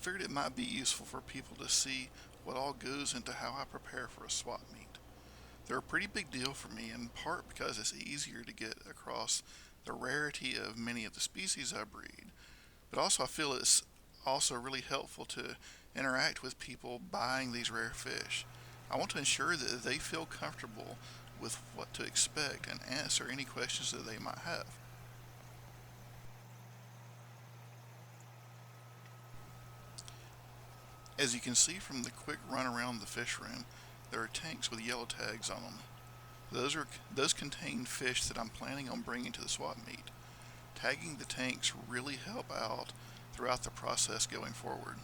figured it might be useful for people to see what all goes into how I prepare for a swap meet. They're a pretty big deal for me, in part because it's easier to get across the rarity of many of the species I breed, but also I feel it's also really helpful to interact with people buying these rare fish. I want to ensure that they feel comfortable with what to expect and answer any questions that they might have. As you can see from the quick run around the fish room, there are tanks with yellow tags on them. Those contain fish that I'm planning on bringing to the swap meet. Tagging the tanks really help out throughout the process going forward.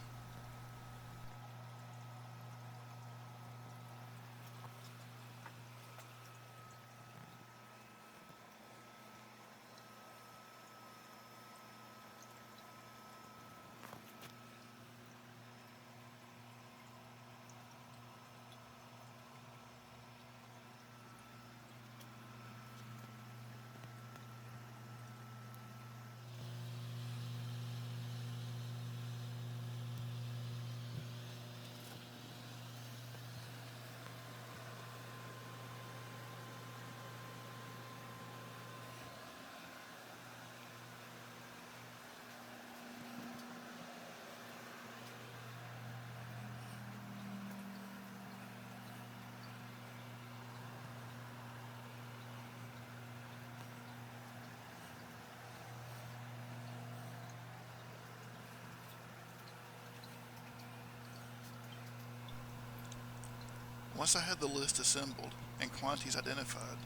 Once I have the list assembled and quantities identified,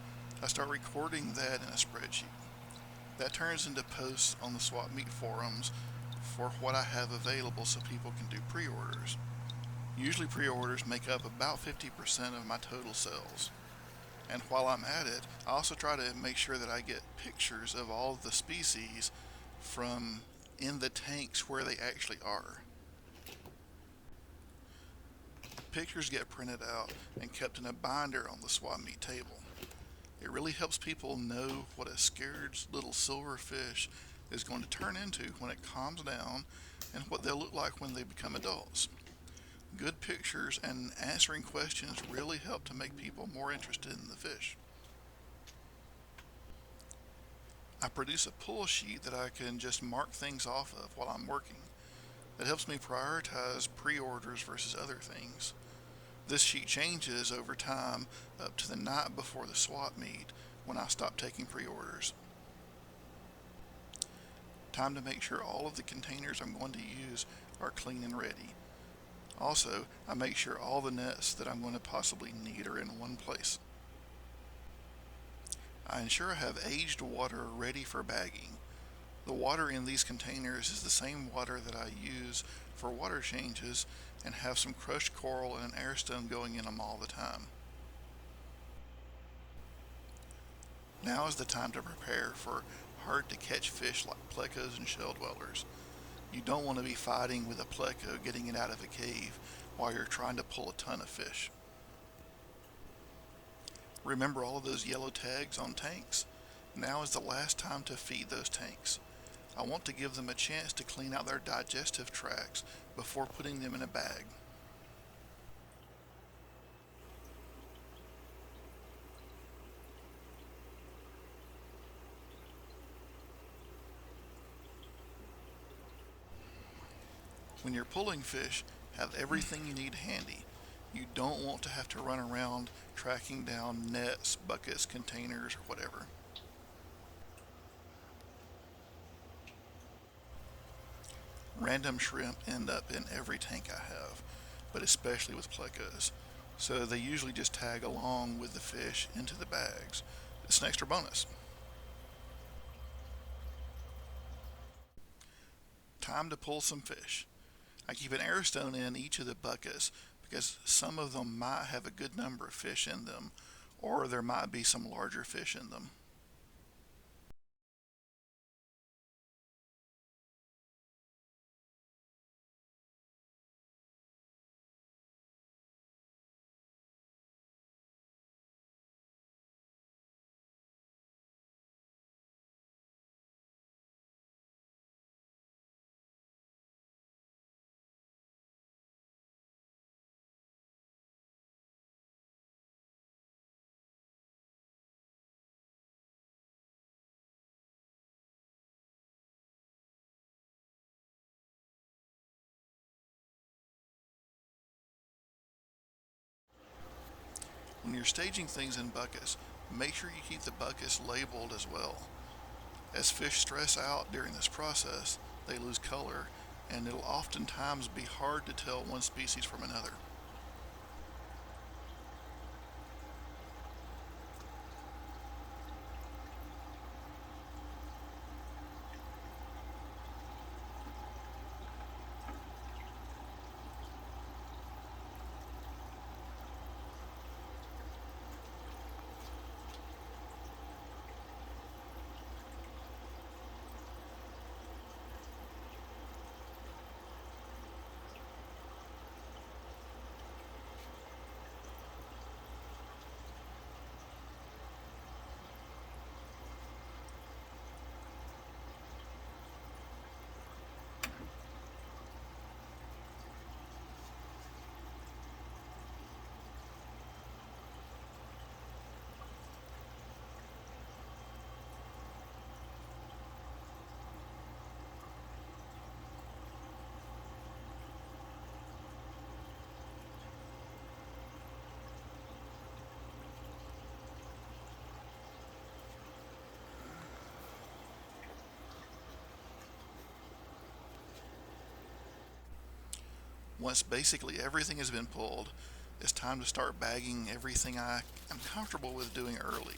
I start recording that in a spreadsheet. That turns into posts on the swap meet forums for what I have available so people can do pre-orders. Usually pre-orders make up about 50% of my total sales. And while I'm at it, I also try to make sure that I get pictures of all of the species from in the tanks where they actually are. Pictures get printed out and kept in a binder on the swap meet table. It really helps people know what a scared little silver fish is going to turn into when it calms down and what they'll look like when they become adults. Good pictures and answering questions really help to make people more interested in the fish. I produce a pull sheet that I can just mark things off of while I'm working. That helps me prioritize pre-orders versus other things. This sheet changes over time up to the night before the swap meet when I stop taking pre-orders. Time to make sure all of the containers I'm going to use are clean and ready. Also, I make sure all the nets that I'm going to possibly need are in one place. I ensure I have aged water ready for bagging. The water in these containers is the same water that I use for water changes and have some crushed coral and an air stone going in them all the time. Now is the time to prepare for hard to catch fish like plecos and shell dwellers. You don't want to be fighting with a pleco getting it out of a cave while you're trying to pull a ton of fish. Remember all of those yellow tags on tanks? Now is the last time to feed those tanks. I want to give them a chance to clean out their digestive tracts before putting them in a bag. When you're pulling fish, have everything you need handy. You don't want to have to run around tracking down nets, buckets, containers, or whatever. Random shrimp end up in every tank I have, but especially with plecos. So they usually just tag along with the fish into the bags. It's an extra bonus. Time to pull some fish. I keep an air stone in each of the buckets because some of them might have a good number of fish in them, or there might be some larger fish in them. you're staging things in buckets, make sure you keep the buckets labeled as well. As fish stress out during this process, they lose color, and it'll oftentimes be hard to tell one species from another. Once basically everything has been pulled, it's time to start bagging everything I am comfortable with doing early.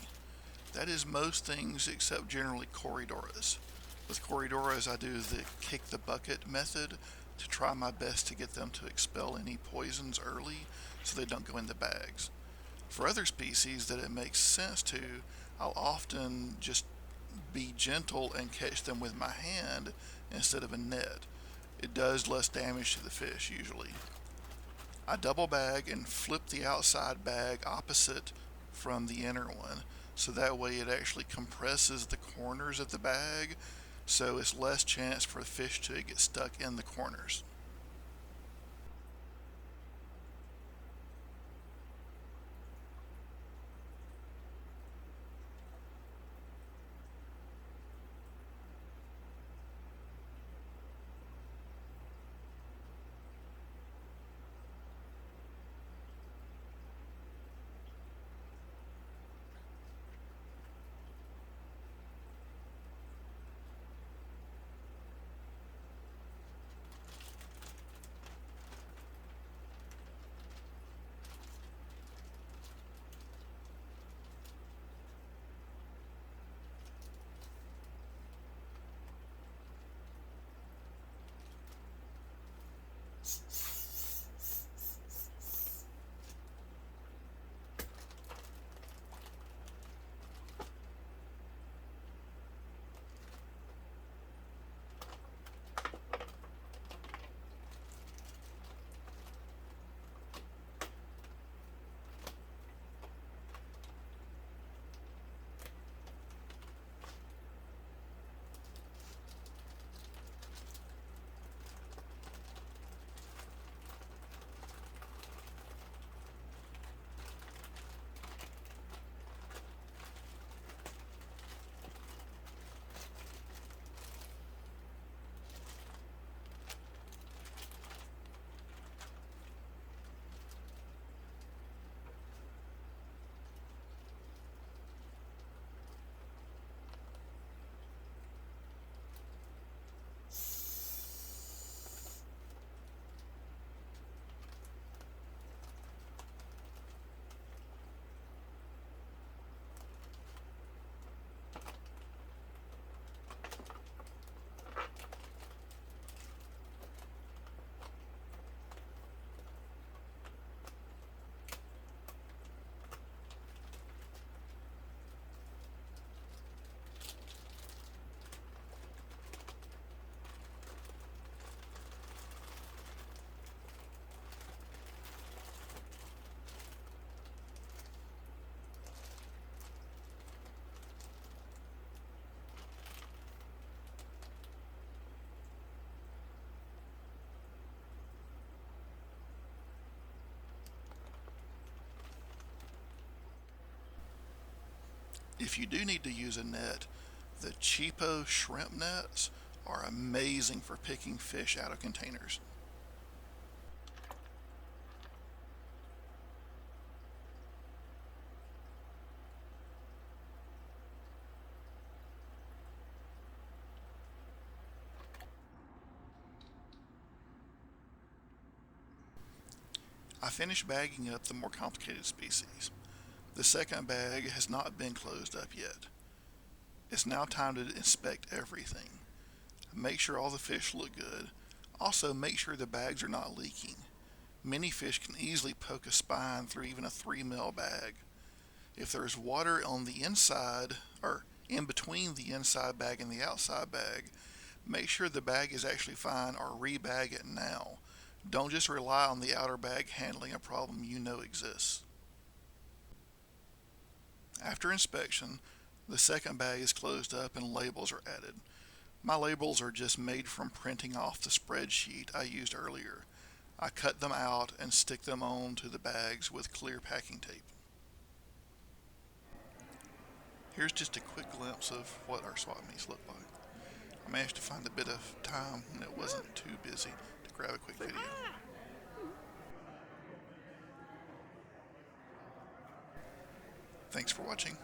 That is most things except generally Corydoras. With Corydoras, I do the kick the bucket method to try my best to get them to expel any poisons early so they don't go in the bags. For other species that it makes sense to, I'll often just be gentle and catch them with my hand instead of a net. It does less damage to the fish usually. I double bag and flip the outside bag opposite from the inner one, so that way it actually compresses the corners of the bag, so it's less chance for the fish to get stuck in the corners. If you do need to use a net, the cheapo shrimp nets are amazing for picking fish out of containers. I finished bagging up the more complicated species. The second bag has not been closed up yet. It's now time to inspect everything. Make sure all the fish look good. Also, make sure the bags are not leaking. Many fish can easily poke a spine through even a 3 mil bag. If there's water on the inside, or in between the inside bag and the outside bag, make sure the bag is actually fine or rebag it now. Don't just rely on the outer bag handling a problem you know exists. After inspection, the second bag is closed up and labels are added. My labels are just made from printing off the spreadsheet I used earlier. I cut them out and stick them onto the bags with clear packing tape. Here's just a quick glimpse of what our swap meets look like. I managed to find a bit of time when it wasn't too busy to grab a quick video. Thanks for watching.